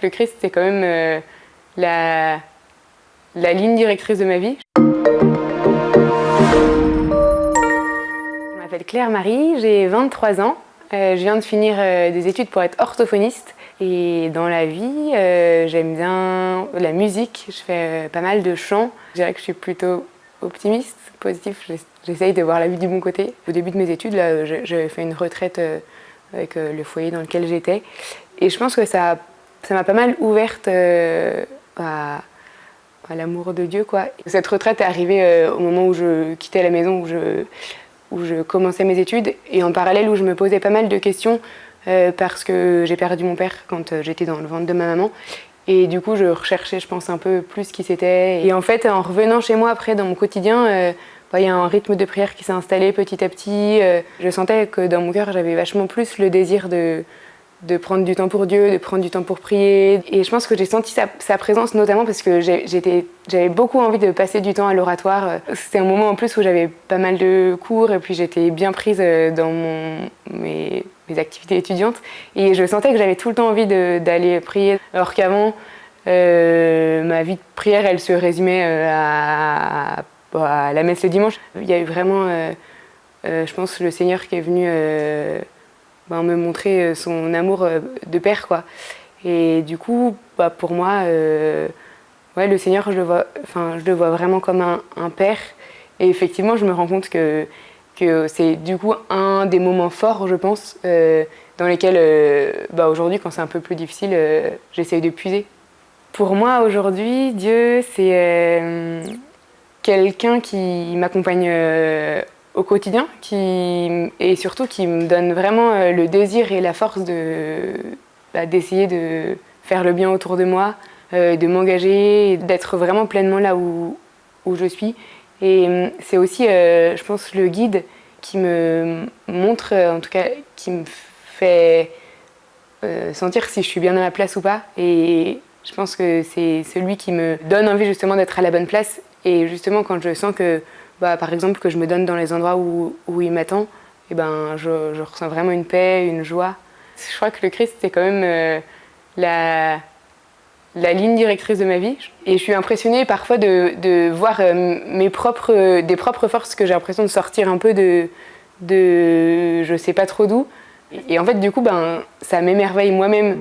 Le Christ, c'est quand même la ligne directrice de ma vie. Je m'appelle Claire-Marie, j'ai 23 ans. Je viens de finir des études pour être orthophoniste. Et dans la vie, j'aime bien la musique, je fais pas mal de chants. Je dirais que je suis plutôt optimiste, positif, j'essaye de voir la vie du bon côté. Au début de mes études, là, j'avais fait une retraite avec le foyer dans lequel j'étais. Et je pense que ça m'a pas mal ouverte à l'amour de Dieu, quoi. Cette retraite est arrivée au moment où je quittais la maison, où je commençais mes études, et en parallèle où je me posais pas mal de questions parce que j'ai perdu mon père quand j'étais dans le ventre de ma maman. Et du coup, je recherchais, je pense, un peu plus qui c'était. Et en fait, en revenant chez moi après, dans mon quotidien, il y a un rythme de prière qui s'est installé petit à petit. Je sentais que dans mon cœur, j'avais vachement plus le désir de prendre du temps pour Dieu, de prendre du temps pour prier. Et je pense que j'ai senti sa présence notamment parce que j'avais beaucoup envie de passer du temps à l'oratoire. C'était un moment en plus où j'avais pas mal de cours et puis j'étais bien prise dans mes activités étudiantes. Et je sentais que j'avais tout le temps envie d'aller prier. Alors qu'avant, ma vie de prière, elle se résumait à la messe le dimanche. Il y a eu vraiment, je pense, le Seigneur qui est venu me montrer son amour de père, quoi. Et du coup, pour moi, le Seigneur, je le vois vraiment comme un père. Et effectivement, je me rends compte que c'est du coup un des moments forts, je pense, dans lesquels, aujourd'hui, quand c'est un peu plus difficile, j'essaye de puiser. Pour moi, aujourd'hui, Dieu, c'est quelqu'un qui m'accompagne au quotidien, et surtout qui me donne vraiment le désir et la force d'essayer de faire le bien autour de moi, de m'engager, d'être vraiment pleinement là où je suis. Et c'est aussi, je pense, le guide qui me montre, en tout cas, qui me fait sentir si je suis bien à ma place ou pas. Et je pense que c'est celui qui me donne envie justement d'être à la bonne place. Et justement, quand je sens que, par exemple, que je me donne dans les endroits où il m'attend, et je ressens vraiment une paix, une joie. Je crois que le Christ, c'est quand même la ligne directrice de ma vie. Et je suis impressionnée parfois de voir des propres forces que j'ai l'impression de sortir un peu de je sais pas trop d'où. Et en fait, du coup, ça m'émerveille moi-même.